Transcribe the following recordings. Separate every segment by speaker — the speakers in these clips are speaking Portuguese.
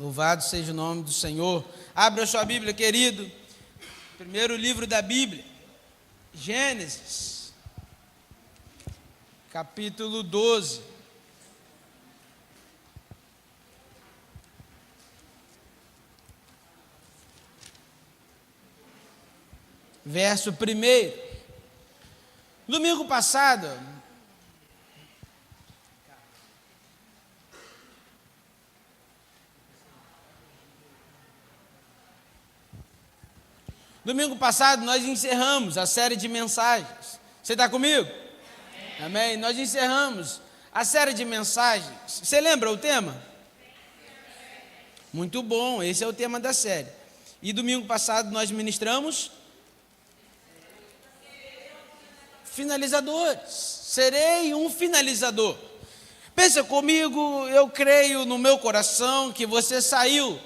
Speaker 1: Louvado seja o nome do Senhor. Abra a sua Bíblia, querido. Primeiro livro da Bíblia, Gênesis, capítulo 12. Verso 1. Domingo passado, nós encerramos a série de mensagens. Você está comigo? Amém. Nós encerramos a série de mensagens. Você lembra o tema? Muito bom, esse é o tema da série. E domingo passado nós ministramos finalizadores. Serei um finalizador. Pensa comigo, eu creio no meu coração que você saiu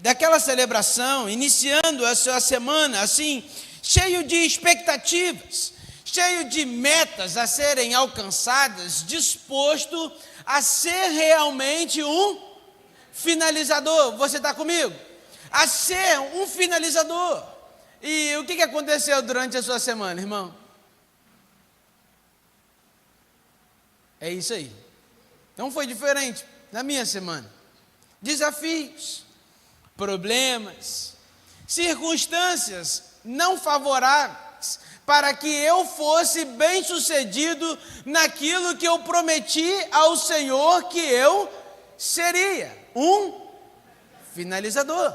Speaker 1: daquela celebração, iniciando a sua semana assim, cheio de expectativas, cheio de metas a serem alcançadas, disposto a ser realmente um finalizador. Você está comigo? A ser um finalizador. E o que aconteceu durante a sua semana, irmão? É isso aí. Não foi diferente na minha semana. Desafios, problemas, circunstâncias não favoráveis para que eu fosse bem-sucedido naquilo que eu prometi ao Senhor que eu seria um finalizador.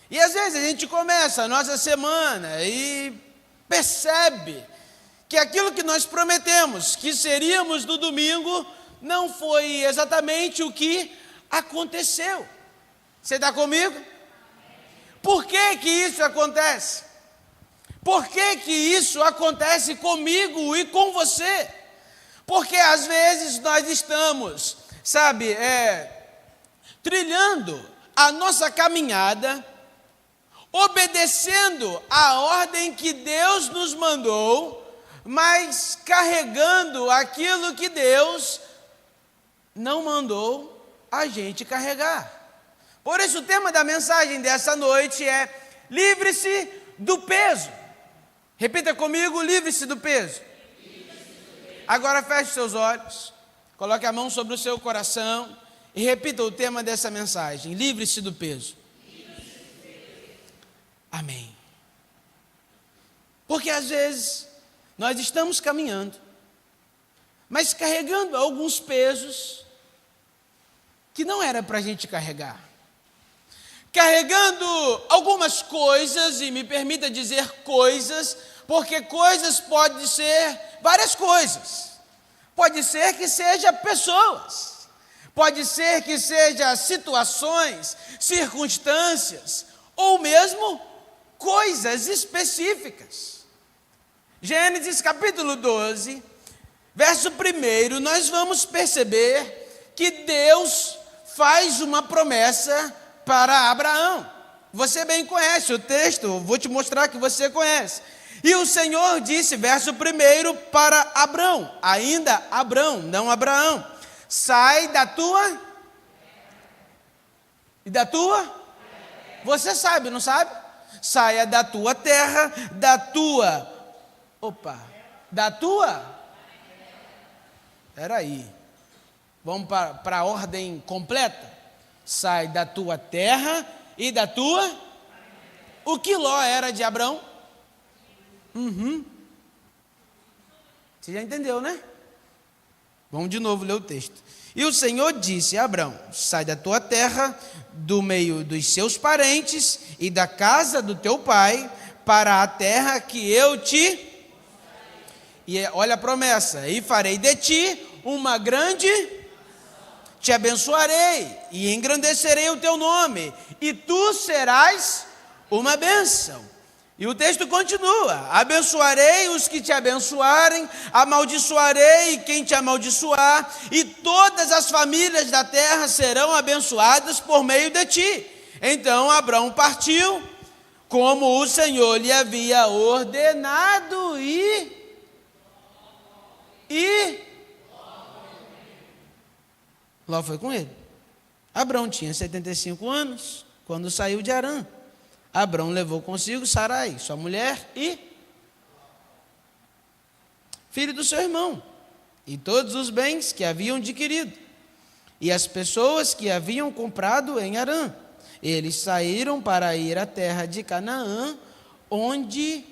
Speaker 1: E às vezes a gente começa a nossa semana e percebe que aquilo que nós prometemos que seríamos no domingo não foi exatamente o que aconteceu. Você está comigo? Por que isso acontece? Por que isso acontece comigo e com você? Porque às vezes nós estamos, trilhando a nossa caminhada, obedecendo a ordem que Deus nos mandou, mas carregando aquilo que Deus não mandou a gente carregar. Por isso o tema da mensagem dessa noite é: livre-se do peso. Repita comigo: livre-se do peso. Agora feche seus olhos, coloque a mão sobre o seu coração e repita o tema dessa mensagem: livre-se do peso. Amém. Porque às vezes nós estamos caminhando, mas carregando alguns pesos que não era para a gente carregar. Carregando algumas coisas, e me permita dizer coisas, porque coisas pode ser várias coisas. Pode ser que seja pessoas, pode ser que seja situações, circunstâncias, ou mesmo coisas específicas. Gênesis capítulo 12, verso 1, nós vamos perceber que Deus faz uma promessa para Abraão. Você bem conhece o texto, vou te mostrar que você conhece. E o Senhor disse, verso 1, para Abrão, ainda Abrão, não Abraão: sai da tua... E da tua? Você sabe, não sabe? Saia da tua terra, da tua... Espera aí. Vamos para a ordem completa. Sai da tua terra e da tua... O que Ló era de Abrão? Você já entendeu, né? Vamos de novo ler o texto. E o Senhor disse a Abrão: sai da tua terra, do meio dos seus parentes e da casa do teu pai, para a terra que eu te... E olha a promessa: e farei de ti uma grande... Te abençoarei e engrandecerei o teu nome, e tu serás uma bênção. E o texto continua: abençoarei os que te abençoarem, amaldiçoarei quem te amaldiçoar, e todas as famílias da terra serão abençoadas por meio de ti. Então Abrão partiu, como o Senhor lhe havia ordenado, e Ló foi com ele. Abrão tinha 75 anos quando saiu de Harã. Abrão levou consigo Sarai, sua mulher, e filho do seu irmão, e todos os bens que haviam adquirido, e as pessoas que haviam comprado em Harã. Eles saíram para ir à terra de Canaã, onde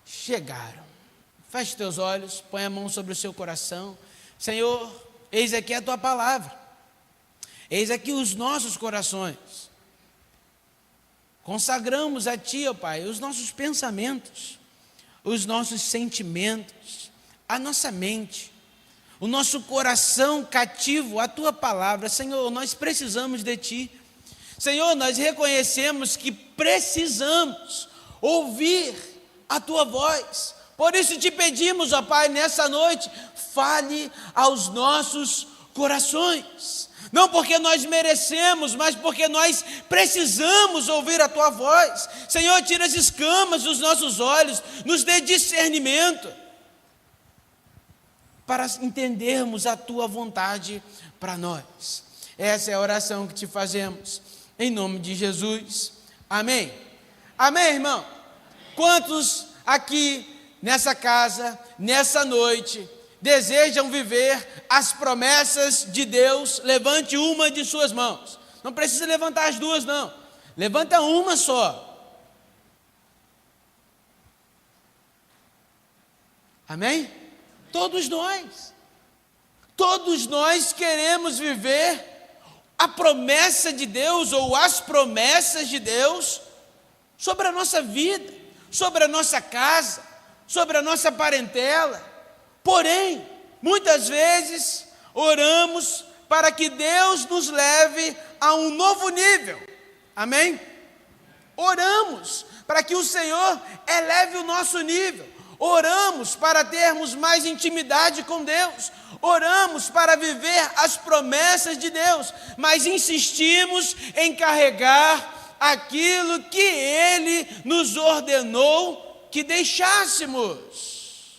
Speaker 1: chegaram. Feche teus olhos, põe a mão sobre o seu coração. Senhor, eis aqui a tua palavra. Eis aqui os nossos corações. Consagramos a ti, ó Pai, os nossos pensamentos, os nossos sentimentos, a nossa mente, o nosso coração cativo à tua palavra. Senhor, nós precisamos de ti. Senhor, nós reconhecemos que precisamos ouvir a tua voz. Por isso te pedimos, ó Pai, nessa noite, fale aos nossos corações. Não porque nós merecemos, mas porque nós precisamos ouvir a tua voz. Senhor, tira as escamas dos nossos olhos, nos dê discernimento para entendermos a tua vontade para nós. Essa é a oração que te fazemos, em nome de Jesus. Amém. Amém, irmão? Quantos aqui nessa casa, nessa noite, desejam viver as promessas de Deus? Levante uma de suas mãos. Não precisa levantar as duas, não. Levanta uma só. Amém? Todos nós queremos viver a promessa de Deus ou as promessas de Deus sobre a nossa vida, sobre a nossa casa, sobre a nossa parentela. Porém, muitas vezes oramos para que Deus nos leve a um novo nível. Amém? Oramos para que o Senhor eleve o nosso nível. Oramos para termos mais intimidade com Deus. Oramos para viver as promessas de Deus, mas insistimos em carregar aquilo que Ele nos ordenou que deixássemos.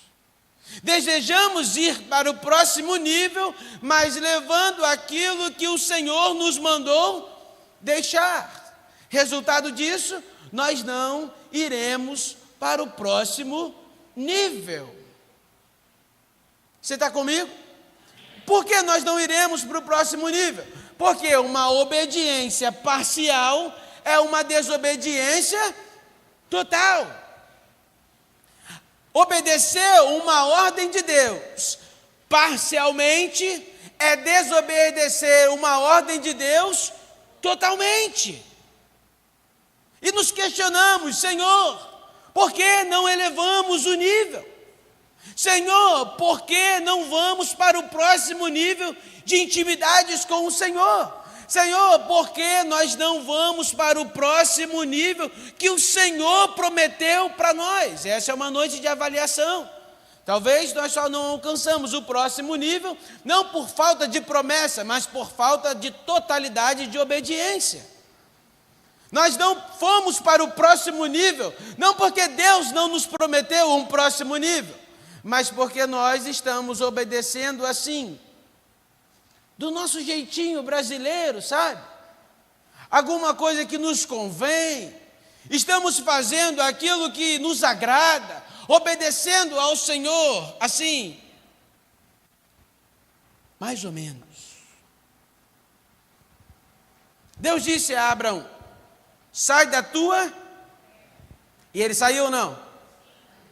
Speaker 1: Desejamos ir para o próximo nível, mas levando aquilo que o Senhor nos mandou deixar. Resultado disso, nós não iremos para o próximo nível. Você está comigo? Por que nós não iremos para o próximo nível? Porque uma obediência parcial é uma desobediência total. Obedecer uma ordem de Deus parcialmente é desobedecer uma ordem de Deus totalmente. E nos questionamos: Senhor, por que não elevamos o nível? Senhor, por que não vamos para o próximo nível de intimidades com o Senhor? Senhor, por que nós não vamos para o próximo nível que o Senhor prometeu para nós? Essa é uma noite de avaliação. Talvez nós só não alcançamos o próximo nível, não por falta de promessa, mas por falta de totalidade de obediência. Nós não fomos para o próximo nível, não porque Deus não nos prometeu um próximo nível, mas porque nós estamos obedecendo assim, do nosso jeitinho brasileiro, sabe? Alguma coisa que nos convém, estamos fazendo aquilo que nos agrada, obedecendo ao Senhor, assim, mais ou menos. Deus disse a Abraão: sai da tua, e ele saiu ou não?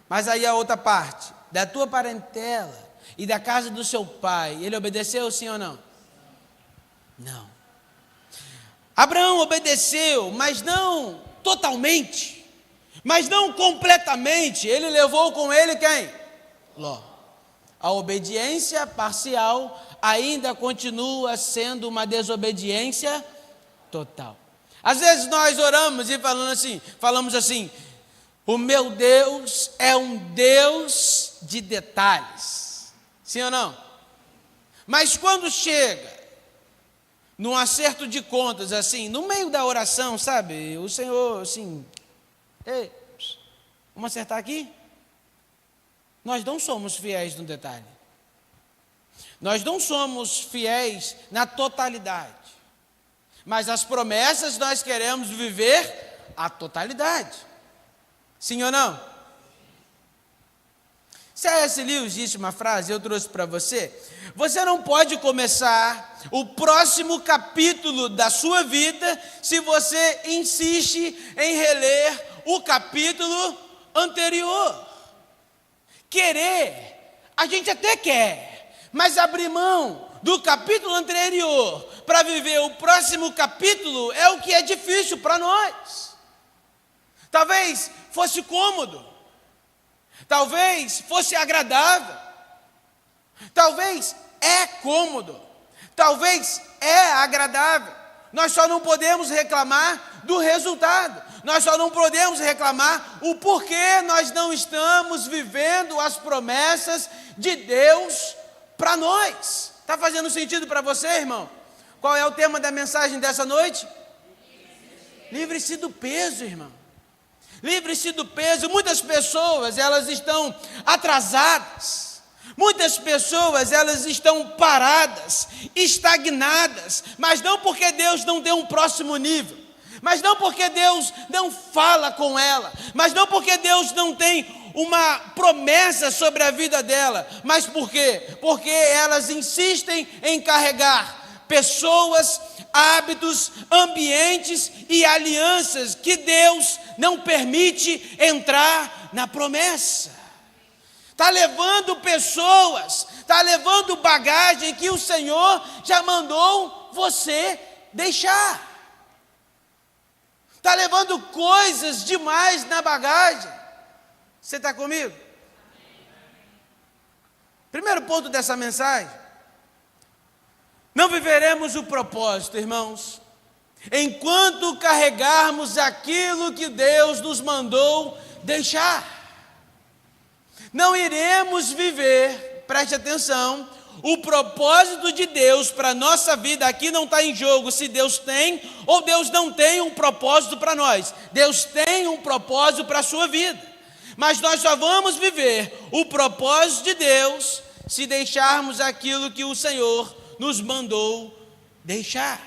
Speaker 1: Mas aí a outra parte, da tua parentela e da casa do seu pai, ele obedeceu sim ou não? Não. Abraão obedeceu, mas não totalmente, mas não completamente. Ele levou com ele quem? Ló. A obediência parcial ainda continua sendo uma desobediência total. Às vezes nós oramos e falamos assim: o meu Deus é um Deus de detalhes. Sim ou não? Mas quando chega num acerto de contas, assim, no meio da oração, sabe? O Senhor, assim, ei, vamos acertar aqui? Nós não somos fiéis no detalhe. Nós não somos fiéis na totalidade. mas as promessas nós queremos viver a totalidade. Sim ou não? C.S. Lewis disse uma frase, eu trouxe para você. Você não pode começar o próximo capítulo da sua vida se você insiste em reler o capítulo anterior. Querer, a gente até quer, mas abrir mão do capítulo anterior para viver o próximo capítulo é o que é difícil para nós. Talvez fosse cômodo, talvez fosse agradável, talvez é cômodo, talvez é agradável. Nós só não podemos reclamar do resultado, nós só não podemos reclamar o porquê nós não estamos vivendo as promessas de Deus para nós. Está fazendo sentido para você, irmão? Qual é o tema da mensagem dessa noite? Livre-se do peso, irmão. Livre-se do peso. Muitas pessoas, elas estão atrasadas. Muitas pessoas, elas estão paradas, estagnadas, mas não porque Deus não deu um próximo nível, mas não porque Deus não fala com ela, mas não porque Deus não tem uma promessa sobre a vida dela, mas por quê? Porque elas insistem em carregar pessoas, hábitos, ambientes e alianças que Deus não permite entrar na promessa. Está levando pessoas, está levando bagagem que o Senhor já mandou você deixar. Está levando coisas demais na bagagem. Você está comigo? Primeiro ponto dessa mensagem: não viveremos o propósito, irmãos, enquanto carregarmos aquilo que Deus nos mandou deixar. Não iremos viver, preste atenção, o propósito de Deus para a nossa vida. Aqui não está em jogo se Deus tem ou Deus não tem um propósito para nós. Deus tem um propósito para a sua vida, mas nós só vamos viver o propósito de Deus se deixarmos aquilo que o Senhor nos mandou deixar.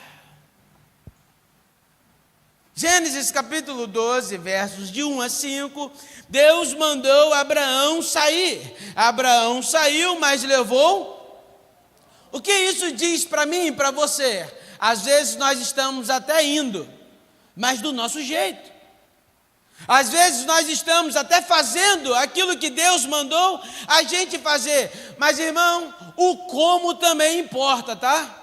Speaker 1: Gênesis capítulo 12, versos de 1 a 5, Deus mandou Abraão sair. Abraão saiu, mas levou. O que isso diz para mim e para você? Às vezes nós estamos até indo, mas do nosso jeito. Às vezes nós estamos até fazendo aquilo que Deus mandou a gente fazer. Mas, irmão, o como também importa, tá?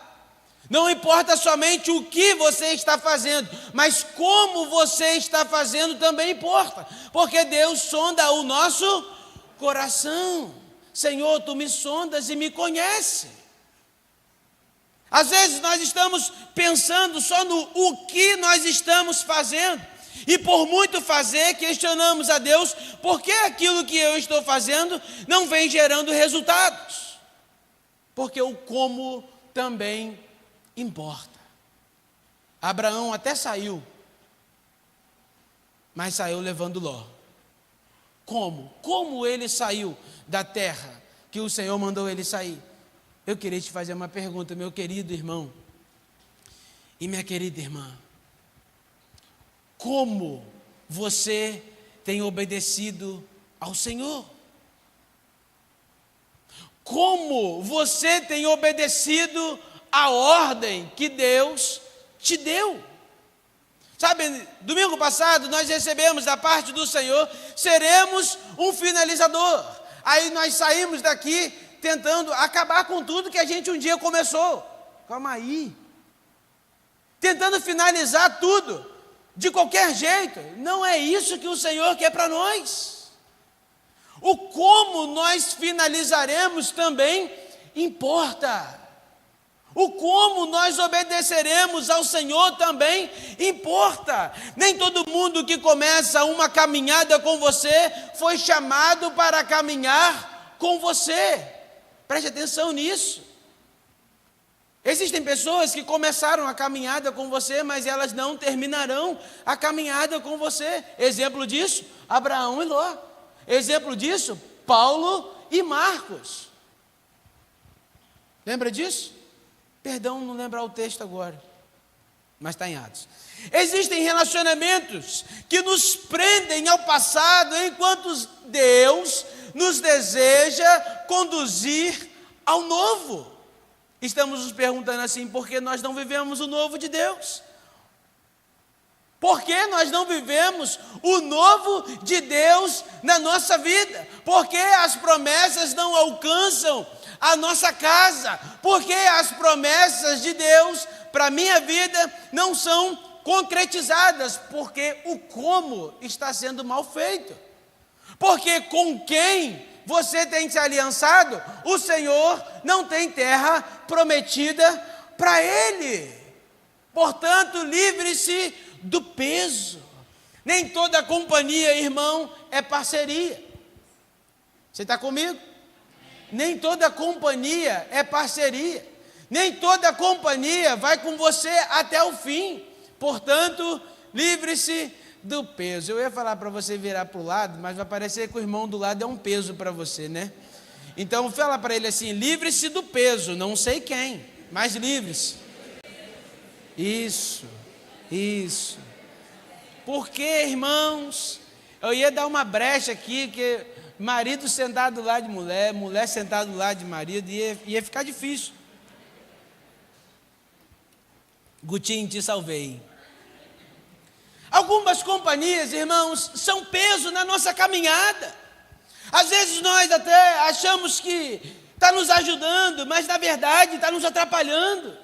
Speaker 1: Não importa somente o que você está fazendo, mas como você está fazendo também importa. Porque Deus sonda o nosso coração. Senhor, Tu me sondas e me conheces. Às vezes nós estamos pensando só no o que nós estamos fazendo. E por muito fazer, questionamos a Deus, por que aquilo que eu estou fazendo não vem gerando resultados? Porque o como também importa. Abraão até saiu, mas saiu levando Ló. Como? Como ele saiu da terra que o Senhor mandou ele sair? Eu queria te fazer uma pergunta, meu querido irmão e minha querida irmã. Como você tem obedecido ao Senhor? Como você tem obedecido a ordem que Deus te deu? Sabe, domingo passado nós recebemos da parte do Senhor, seremos um finalizador. Aí nós saímos daqui tentando acabar com tudo que a gente um dia começou. Calma aí. Tentando finalizar tudo de qualquer jeito. Não é isso que o Senhor quer para nós. O como nós finalizaremos também importa. O como nós obedeceremos ao Senhor também importa. Nem todo mundo que começa uma caminhada com você foi chamado para caminhar com você. Preste atenção nisso. Existem pessoas que começaram a caminhada com você, mas elas não terminarão a caminhada com você. Exemplo disso, Abraão e Ló. Exemplo disso, Paulo e Marcos. Lembra disso? Perdão, não lembrar o texto agora. mas está em Atos. Existem relacionamentos que nos prendem ao passado, enquanto Deus nos deseja conduzir ao novo. Estamos nos perguntando assim, por que nós não vivemos o novo de Deus? Por que nós não vivemos o novo de Deus na nossa vida? Por que as promessas não alcançam a nossa casa? Por que as promessas de Deus para a minha vida não são concretizadas? Porque o como está sendo mal feito. Porque com quem você tem se aliançado, o Senhor não tem terra prometida para ele. Portanto, livre-se do peso. Nem toda companhia, irmão, é parceria. Você está comigo? Nem toda companhia é parceria. Nem toda companhia vai com você até o fim. Portanto, livre-se do peso. Eu ia falar para você virar para o lado, mas vai parecer que o irmão do lado é um peso para você, né? Então, fala para ele assim, livre-se do peso, não sei quem, mas livre-se. Isso. Porque, irmãos, eu ia dar uma brecha aqui, que marido sentado do lado de mulher, mulher sentada do lado de marido, ia ficar difícil. Gutinho, te salvei. Algumas companhias, irmãos, são peso na nossa caminhada. Às vezes nós até achamos que está nos ajudando, mas na verdade está nos atrapalhando.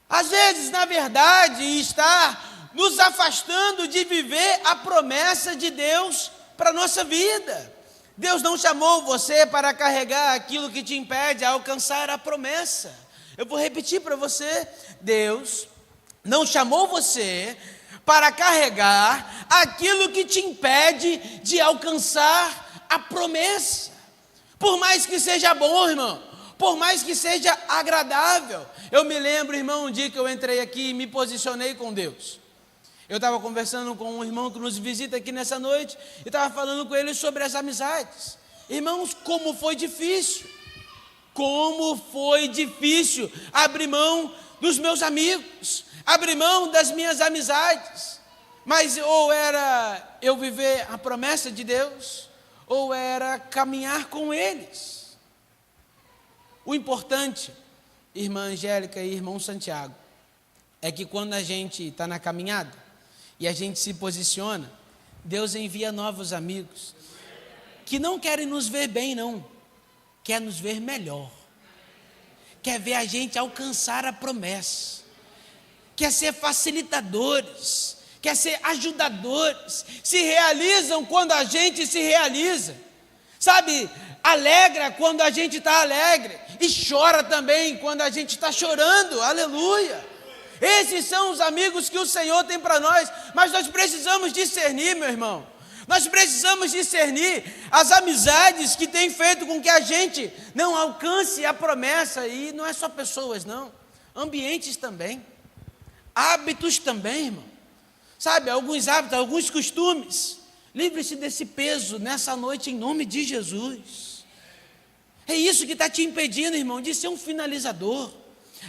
Speaker 1: Às vezes, na verdade, está nos afastando de viver a promessa de Deus para a nossa vida. Deus não chamou você para carregar aquilo que te impede a alcançar a promessa. Eu vou repetir para você, Deus não chamou você para carregar aquilo que te impede de alcançar a promessa. Por mais que seja bom, irmão, por mais que seja agradável. Eu me lembro, irmão, um dia que eu entrei aqui e me posicionei com Deus. Eu estava conversando com um irmão que nos visita aqui nessa noite, e estava falando com ele sobre as amizades. Irmãos, como foi difícil abrir mão dos meus amigos, abrir mão das minhas amizades. Mas ou era eu viver a promessa de Deus, ou era caminhar com eles. O importante, irmã Angélica e irmão Santiago, é que quando a gente está na caminhada e a gente se posiciona, Deus envia novos amigos que não querem nos ver bem, não, quer nos ver melhor, quer ver a gente alcançar a promessa, quer ser facilitadores, quer ser ajudadores, se realizam quando a gente se realiza, sabe, alegra quando a gente está alegre, e chora também quando a gente está chorando, aleluia. Esses são os amigos que o Senhor tem para nós, mas nós precisamos discernir, meu irmão. Nós precisamos discernir as amizades que têm feito com que a gente não alcance a promessa, e não é só pessoas, não, ambientes também, hábitos também, irmão. Sabe, alguns hábitos, alguns costumes. Livre-se desse peso nessa noite em nome de Jesus. É isso que está te impedindo, irmão, de ser um finalizador.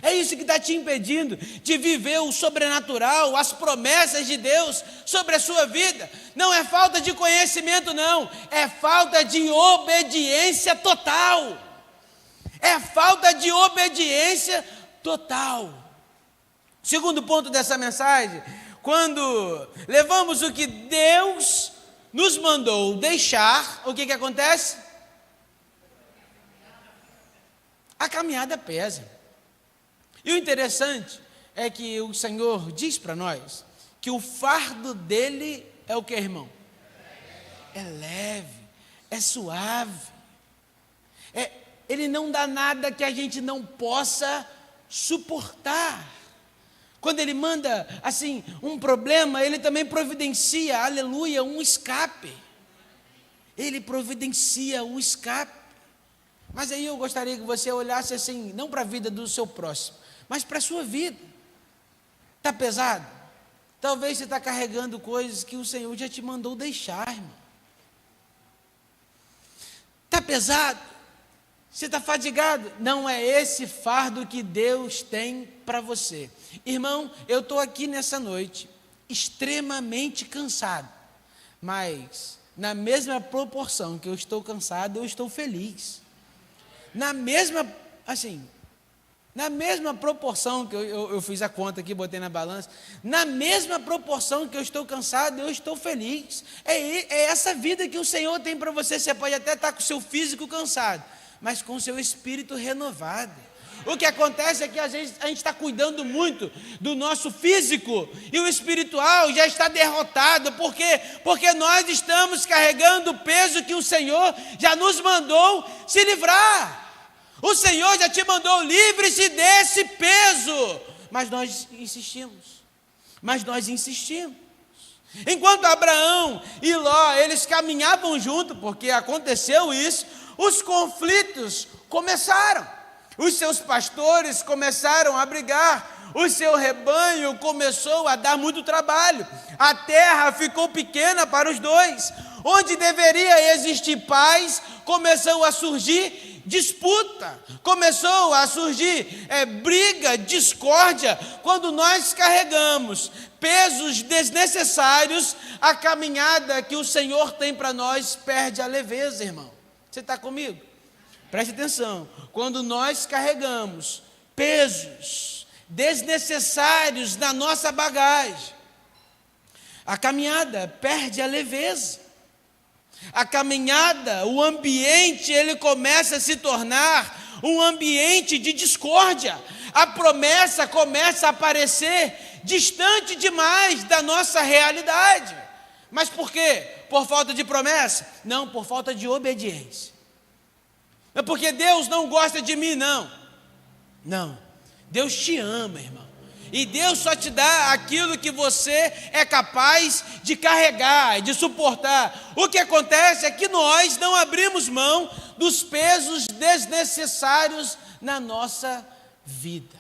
Speaker 1: É isso que está te impedindo de viver o sobrenatural, as promessas de Deus sobre a sua vida. Não é falta de conhecimento, não. É falta de obediência total. É falta de obediência total. Segundo ponto dessa mensagem, quando levamos o que Deus nos mandou deixar, o que acontece? A caminhada pesa. E o interessante é que o Senhor diz para nós que o fardo dele é o que, irmão? É leve, é suave. Ele não dá nada que a gente não possa suportar. Quando ele manda, assim, um problema, ele também providencia, aleluia, um escape. Ele providencia um escape. Mas aí eu gostaria que você olhasse assim, não para a vida do seu próximo, mas para a sua vida. Está pesado? Talvez você está carregando coisas que o Senhor já te mandou deixar, irmão. Está pesado? Você está fadigado? Não é esse fardo que Deus tem para você. Irmão, eu estou aqui nessa noite, extremamente cansado, mas na mesma proporção que eu estou cansado, eu estou feliz. Na mesma proporção que eu fiz a conta aqui, botei na balança, na mesma proporção que eu estou cansado, eu estou feliz. É essa vida que o Senhor tem para você. Você pode até estar com o seu físico cansado, mas com o seu espírito renovado. O que acontece é que às vezes a gente está cuidando muito do nosso físico e o espiritual já está derrotado. Por quê? Porque nós estamos carregando o peso que o Senhor já nos mandou se livrar. O Senhor já te mandou, livre-se desse peso. Mas nós insistimos. Enquanto Abraão e Ló, eles caminhavam junto, porque aconteceu isso, os conflitos começaram. Os seus pastores começaram a brigar, o seu rebanho começou a dar muito trabalho, a terra ficou pequena para os dois. Onde deveria existir paz, começou a surgir disputa, começou a surgir briga, discórdia. Quando nós carregamos pesos desnecessários, a caminhada que o Senhor tem para nós perde a leveza, irmão. Você está comigo? Preste atenção, quando nós carregamos pesos desnecessários na nossa bagagem, a caminhada perde a leveza. A caminhada, o ambiente, ele começa a se tornar um ambiente de discórdia. A promessa começa a aparecer distante demais da nossa realidade. Mas por quê? Por falta de promessa? Não, por falta de obediência. Não é porque Deus não gosta de mim, não. Não, Deus te ama, irmão. E Deus só te dá aquilo que você é capaz de carregar, de suportar. O que acontece é que nós não abrimos mão dos pesos desnecessários na nossa vida.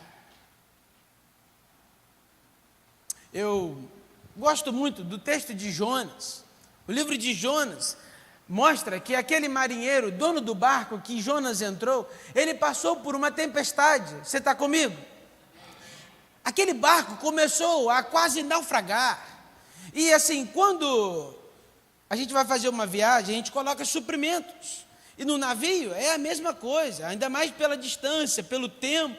Speaker 1: Eu gosto muito do texto de Jonas. O livro de Jonas mostra que aquele marinheiro, dono do barco que Jonas entrou, ele passou por uma tempestade. Você está comigo? Aquele barco começou a quase naufragar. E assim, quando a gente vai fazer uma viagem, a gente coloca suprimentos. E no navio é a mesma coisa, ainda mais pela distância, pelo tempo.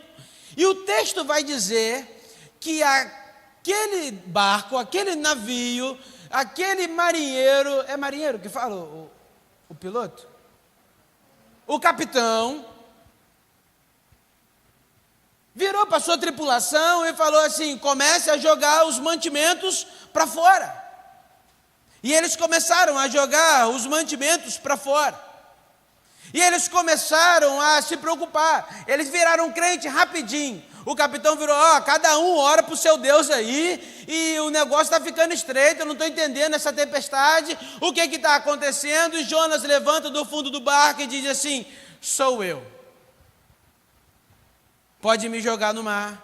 Speaker 1: E o texto vai dizer que aquele barco, aquele navio, aquele marinheiro, é marinheiro que fala o piloto? O capitão virou para a sua tripulação e falou assim: comece a jogar os mantimentos para fora. E eles começaram a jogar os mantimentos para fora. E eles começaram a se preocupar. Eles viraram crente rapidinho. O capitão virou: cada um ora para o seu Deus aí, e o negócio está ficando estreito, eu não estou entendendo essa tempestade, o que está acontecendo? E Jonas levanta do fundo do barco e diz assim: sou eu. Pode me jogar no mar,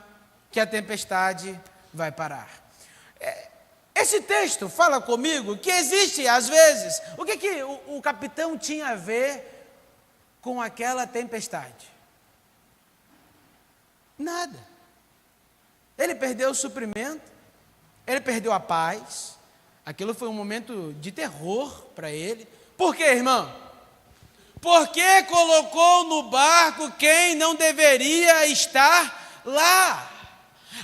Speaker 1: que a tempestade vai parar. Esse texto fala comigo que existe, às vezes, o que o capitão tinha a ver com aquela tempestade? Nada. Ele perdeu o suprimento, ele perdeu a paz, aquilo foi um momento de terror para ele. Por quê, irmão? Porque colocou no barco quem não deveria estar lá.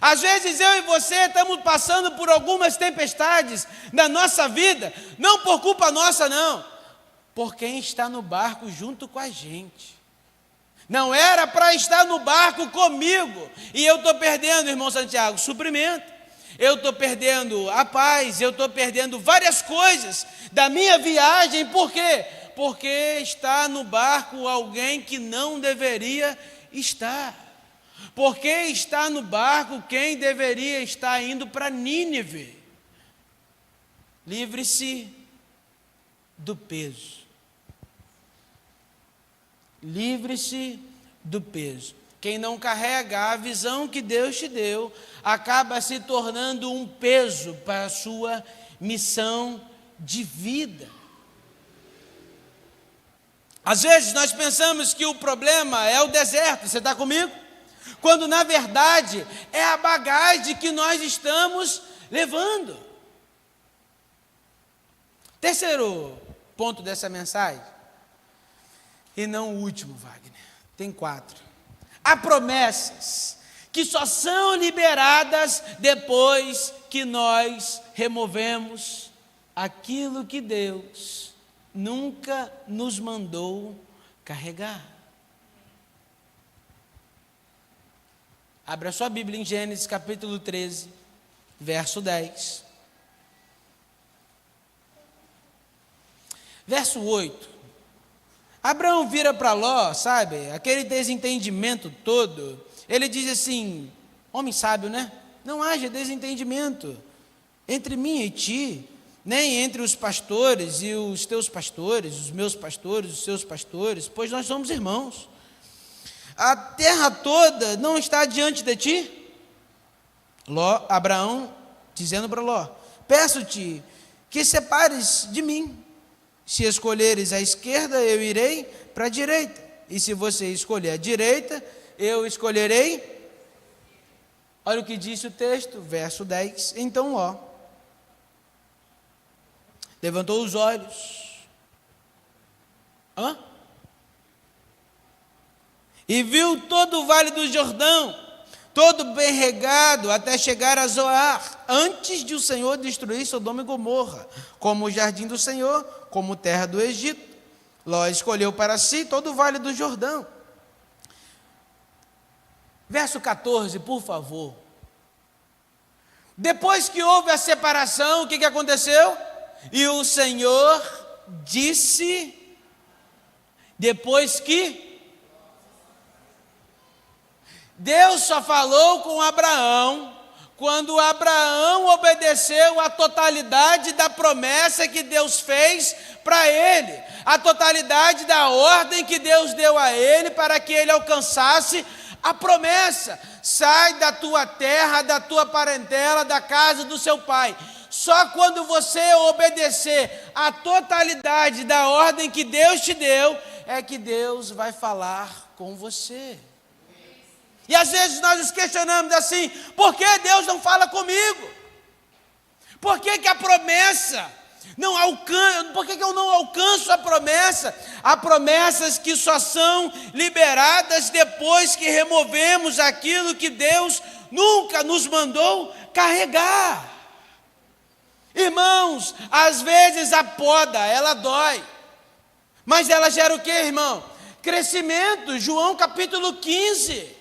Speaker 1: Às vezes eu e você estamos passando por algumas tempestades na nossa vida, não por culpa nossa não, por quem está no barco junto com a gente. Não era para estar no barco comigo, e eu estou perdendo, irmão Santiago, suprimento, eu estou perdendo a paz, eu estou perdendo várias coisas da minha viagem. Por quê? Porque está no barco alguém que não deveria estar. Porque está no barco quem deveria estar indo para Nínive. Livre-se do peso. Livre-se do peso. Quem não carrega a visão que Deus te deu, acaba se tornando um peso para a sua missão de vida. Às vezes nós pensamos que o problema é o deserto, você está comigo? Quando na verdade é a bagagem que nós estamos levando. Terceiro ponto dessa mensagem, e não o último, Wagner, tem 4. Há promessas que só são liberadas depois que nós removemos aquilo que Deus nunca nos mandou carregar. Abra sua Bíblia em Gênesis capítulo 13, verso 10. Verso 8. Abraão vira para Ló, sabe, aquele desentendimento todo. Ele diz assim, homem sábio, né? Não haja desentendimento entre mim e ti, nem entre os pastores e os teus pastores, os meus pastores, os seus pastores, pois nós somos irmãos. A terra toda não está diante de ti? Abraão dizendo para Ló, peço-te que separes de mim. Se escolheres a esquerda, eu irei para a direita. E se você escolher a direita, eu escolherei. Olha o que disse o texto, verso 10. Então Ló levantou os olhos. E viu todo o vale do Jordão, todo bem regado, até chegar a Zoar, antes de o Senhor destruir Sodoma e Gomorra, como o jardim do Senhor, como terra do Egito. Ló escolheu para si todo o vale do Jordão. Verso 14, por favor. Depois que houve a separação, o que aconteceu? E o Senhor disse, depois que Deus só falou com Abraão quando Abraão obedeceu a totalidade da promessa que Deus fez para ele, a totalidade da ordem que Deus deu a ele para que ele alcançasse a promessa. Sai da tua terra, da tua parentela, da casa do seu pai. Só quando você obedecer a totalidade da ordem que Deus te deu, é que Deus vai falar com você. E às vezes nós nos questionamos assim, por que Deus não fala comigo? Por que a promessa não alcança, por que eu não alcanço a promessa? Há promessas que só são liberadas depois que removemos aquilo que Deus nunca nos mandou carregar. Irmãos, às vezes a poda, ela dói, mas ela gera o que, irmão? Crescimento. João capítulo 15.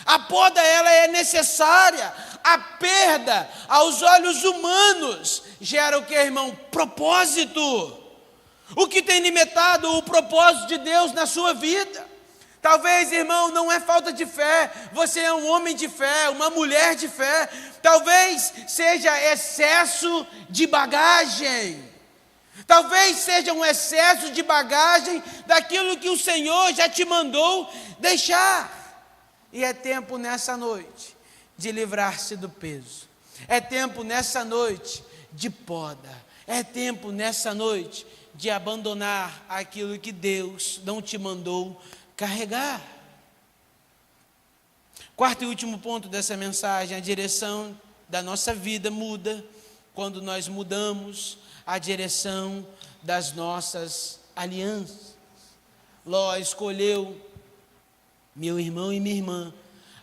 Speaker 1: A poda, ela é necessária. A perda, aos olhos humanos, gera o que, irmão? Propósito. O que tem limitado o propósito de Deus na sua vida? Talvez, irmão, não é falta de fé. Você é um homem de fé, uma mulher de fé. Talvez seja excesso de bagagem. Talvez seja um excesso de bagagem daquilo que o Senhor já te mandou deixar. E é tempo nessa noite de livrar-se do peso. É tempo nessa noite de poda. É tempo nessa noite de abandonar aquilo que Deus não te mandou carregar. Quarto e último ponto dessa mensagem: a direção da nossa vida muda quando nós mudamos a direção das nossas alianças. Ló escolheu, meu irmão e minha irmã,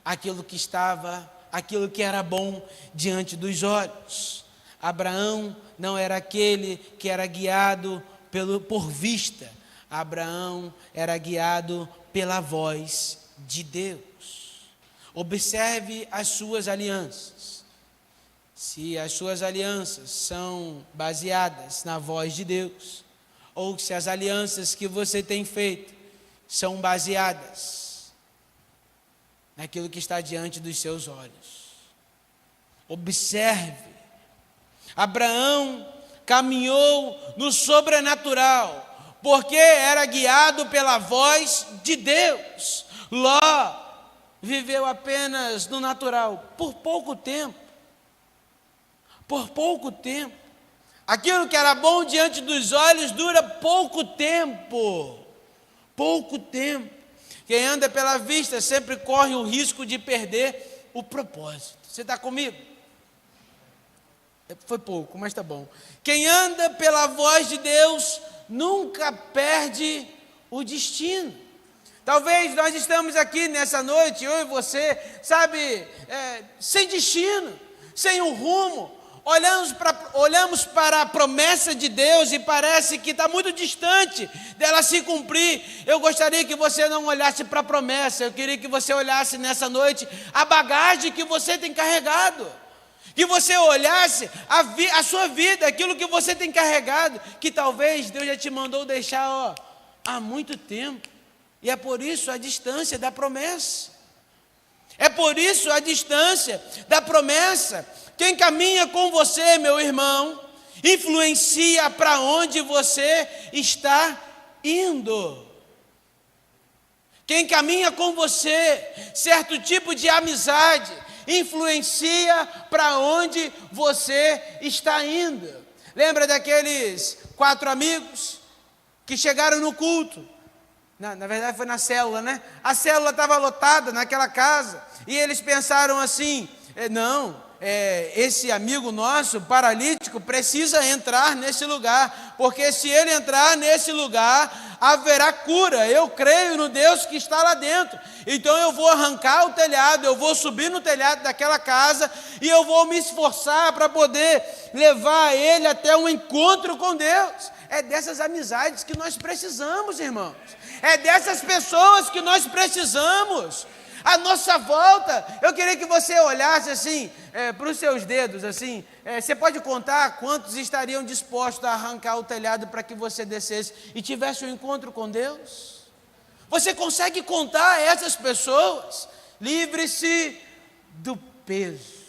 Speaker 1: aquilo que era bom diante dos olhos. Abraão não era aquele que era guiado por vista. Abraão era guiado pela voz de Deus. Observe as suas alianças. Se as suas alianças são baseadas na voz de Deus, ou se as alianças que você tem feito são baseadas naquilo que está diante dos seus olhos. Observe. Abraão caminhou no sobrenatural, porque era guiado pela voz de Deus. Ló viveu apenas no natural, por pouco tempo. Por pouco tempo. Aquilo que era bom diante dos olhos dura pouco tempo. pouco tempo. Quem anda pela vista sempre corre o risco de perder o propósito. Você está comigo? Foi pouco, mas está bom. Quem anda pela voz de Deus nunca perde o destino. Talvez nós estamos aqui nessa noite, eu e você, sabe, sem destino, sem um rumo. Olhamos para a promessa de Deus e parece que está muito distante dela se cumprir. Eu gostaria que você não olhasse para a promessa, eu queria que você olhasse nessa noite a bagagem que você tem carregado. Que você olhasse a sua vida, aquilo que você tem carregado, que talvez Deus já te mandou deixar há muito tempo. E é por isso a distância da promessa. É por isso a distância da promessa. Quem caminha com você, meu irmão, influencia para onde você está indo. Quem caminha com você, certo tipo de amizade, influencia para onde você está indo. Lembra daqueles 4 amigos que chegaram no culto? Na verdade foi na célula, né? A célula estava lotada naquela casa. E eles pensaram assim, esse amigo nosso, paralítico, precisa entrar nesse lugar. Porque se ele entrar nesse lugar, haverá cura. Eu creio no Deus que está lá dentro. Então eu vou arrancar o telhado, eu vou subir no telhado daquela casa e eu vou me esforçar para poder levar ele até um encontro com Deus. É dessas amizades que nós precisamos, irmãos. É dessas pessoas que nós precisamos. À nossa volta, eu queria que você olhasse assim, para os seus dedos, assim, você pode contar quantos estariam dispostos a arrancar o telhado para que você descesse e tivesse um encontro com Deus? Você consegue contar essas pessoas? Livre-se do peso.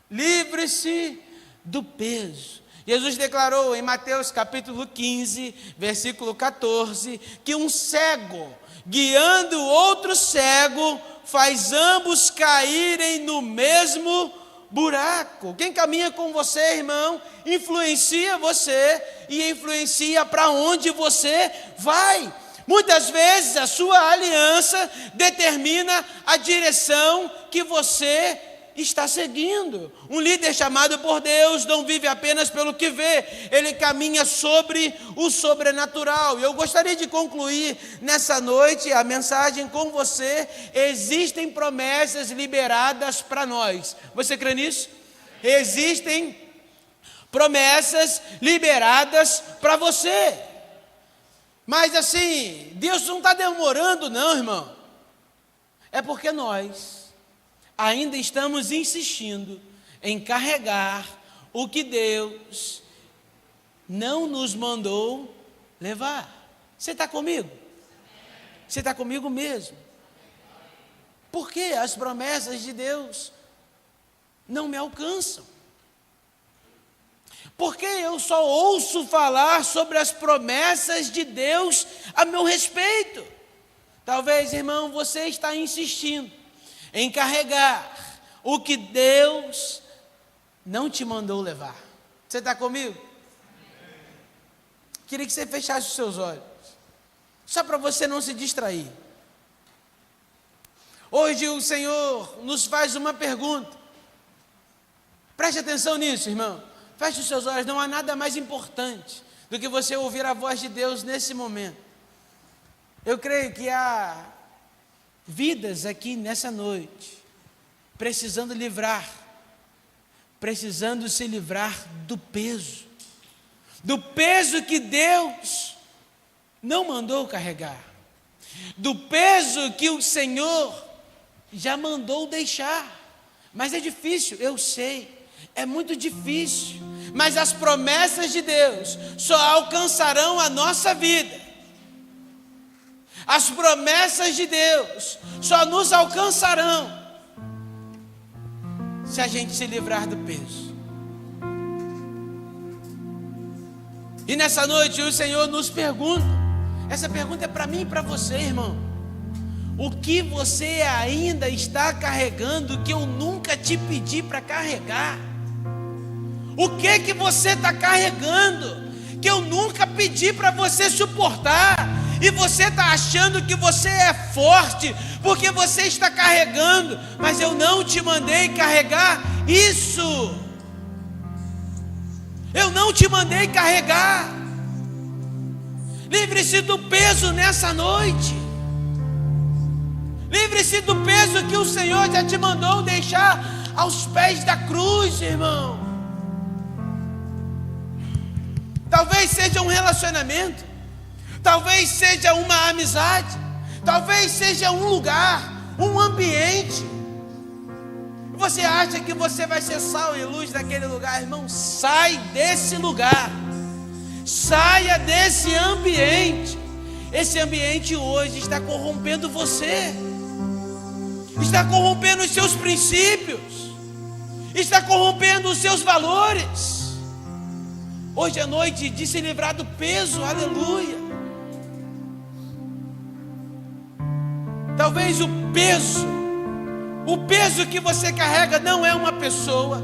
Speaker 1: Livre-se do peso. Jesus declarou em Mateus capítulo 15, versículo 14, que um cego, guiando outro cego, faz ambos caírem no mesmo buraco. Quem caminha com você, irmão, influencia você e influencia para onde você vai. Muitas vezes a sua aliança determina a direção que você está seguindo. Um líder chamado por Deus não vive apenas pelo que vê, ele caminha sobre o sobrenatural. E eu gostaria de concluir nessa noite a mensagem com você. Existem promessas liberadas para nós. Você crê nisso? Existem promessas liberadas para você. Mas assim, Deus não está demorando não, irmão. É porque nós ainda estamos insistindo em carregar o que Deus não nos mandou levar. Você está comigo? Você está comigo mesmo? Por que as promessas de Deus não me alcançam? Porque eu só ouço falar sobre as promessas de Deus a meu respeito. Talvez, irmão, você está insistindo em carregar o que Deus não te mandou levar. Você está comigo? Queria que você fechasse os seus olhos, só para você não se distrair. Hoje o Senhor nos faz uma pergunta. Preste atenção nisso, irmão. Feche os seus olhos. Não há nada mais importante do que você ouvir a voz de Deus nesse momento. Eu creio que há vidas aqui nessa noite precisando se livrar do peso que Deus não mandou carregar, do peso que o Senhor já mandou deixar. Mas é difícil, eu sei, é muito difícil, mas as promessas de Deus só alcançarão a nossa vida. As promessas de Deus só nos alcançarão se a gente se livrar do peso. E nessa noite o Senhor nos pergunta, essa pergunta é para mim e para você, irmão. O que você ainda está carregando que eu nunca te pedi para carregar? O que você está carregando que eu nunca pedi para você suportar? e você está achando que você é forte, porque você está carregando, mas eu não te mandei carregar isso. Eu não te mandei carregar. Livre-se do peso nessa noite. Livre-se do peso que o Senhor já te mandou deixar aos pés da cruz, irmão. Talvez seja um relacionamento, talvez seja uma amizade, talvez seja um lugar, um ambiente. Você acha que você vai ser sal e luz naquele lugar, irmão? Sai desse lugar, saia desse ambiente. Esse ambiente hoje está corrompendo você, está corrompendo os seus princípios, está corrompendo os seus valores. Hoje é noite de se livrar do peso, aleluia. Talvez o peso que você carrega não é uma pessoa,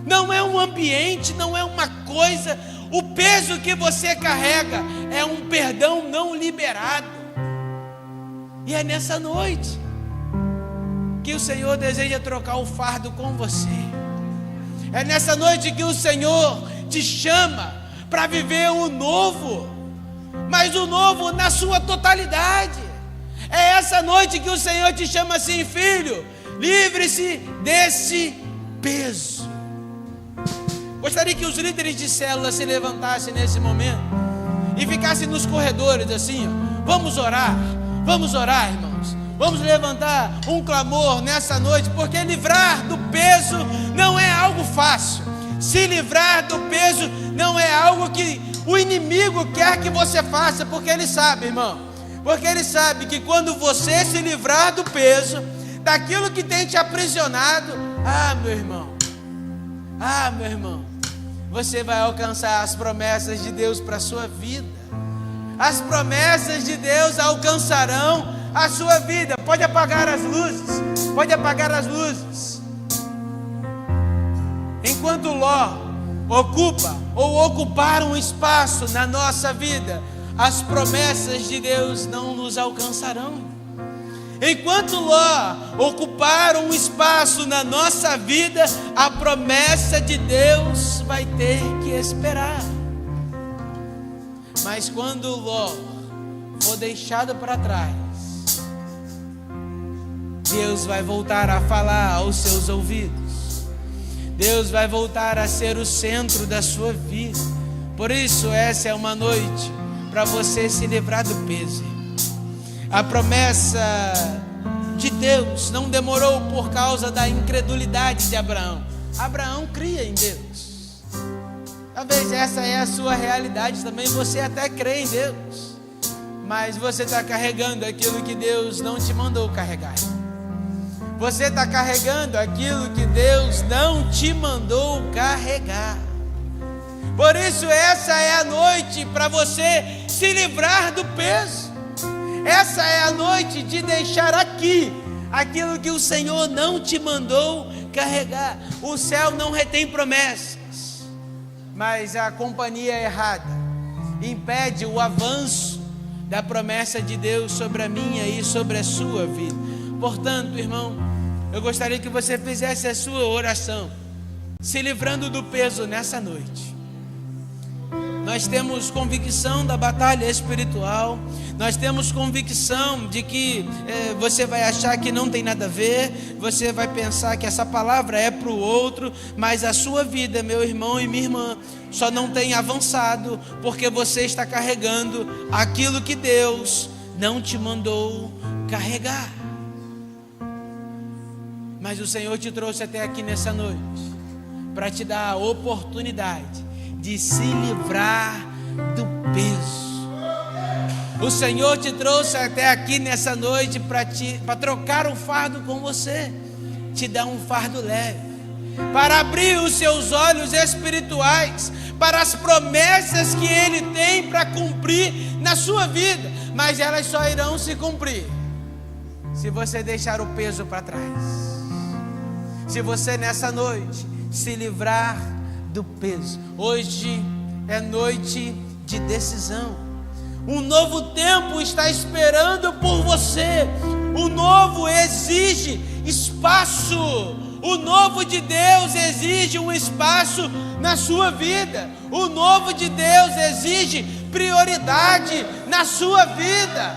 Speaker 1: não é um ambiente, não é uma coisa. O peso que você carrega é um perdão não liberado. E é nessa noite que o Senhor deseja trocar o fardo com você. É nessa noite que o Senhor te chama para viver o novo, mas o novo na sua totalidade. É essa noite que o Senhor te chama assim: filho, livre-se desse peso. Gostaria que os líderes de célula se levantassem nesse momento e ficassem nos corredores assim, ó. Vamos orar, irmãos. Vamos levantar um clamor nessa noite, porque livrar do peso não é algo fácil. Se livrar do peso não é algo que o inimigo quer que você faça, porque ele sabe, irmão, porque ele sabe que quando você se livrar do peso, daquilo que tem te aprisionado, meu irmão, você vai alcançar as promessas de Deus para a sua vida. As promessas de Deus alcançarão a sua vida. Pode apagar as luzes. Enquanto Ló ocupa ou ocupar um espaço na nossa vida, as promessas de Deus não nos alcançarão. Enquanto Ló ocupar um espaço na nossa vida, a promessa de Deus vai ter que esperar. Mas quando Ló for deixado para trás, Deus vai voltar a falar aos seus ouvidos. Deus vai voltar a ser o centro da sua vida. Por isso, essa é uma noite para você se livrar do peso. A promessa de Deus não demorou por causa da incredulidade de Abraão. Abraão cria em Deus. Talvez essa é a sua realidade também. Você até crê em Deus, mas você está carregando aquilo que Deus não te mandou carregar. Você está carregando aquilo que Deus não te mandou carregar. Por isso, essa é a noite para você se livrar do peso. Essa é a noite de deixar aqui aquilo que o Senhor não te mandou carregar. O céu não retém promessas, mas a companhia errada impede o avanço da promessa de Deus sobre a minha e sobre a sua vida. Portanto, irmão, eu gostaria que você fizesse a sua oração, se livrando do peso nessa noite. Nós temos convicção da batalha espiritual, nós temos convicção de que você vai achar que não tem nada a ver, você vai pensar que essa palavra é para o outro, mas a sua vida, meu irmão e minha irmã, só não tem avançado porque você está carregando aquilo que Deus não te mandou carregar. Mas o Senhor te trouxe até aqui nessa noite para te dar a oportunidade de se livrar do peso. O Senhor te trouxe até aqui nessa noite para trocar o fardo com você, te dar um fardo leve, para abrir os seus olhos espirituais para as promessas que Ele tem para cumprir na sua vida, mas elas só irão se cumprir se você deixar o peso para trás. Se você nessa noite se livrar do peso. Hoje é noite de decisão. Um novo tempo está esperando por você. O novo exige espaço. O novo de Deus exige um espaço na sua vida. O novo de Deus exige prioridade na sua vida.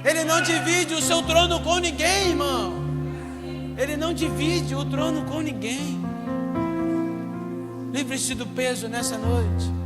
Speaker 1: Ele não divide o seu trono com ninguém, irmão. Ele não divide o trono com ninguém. Livre-se do peso nessa noite.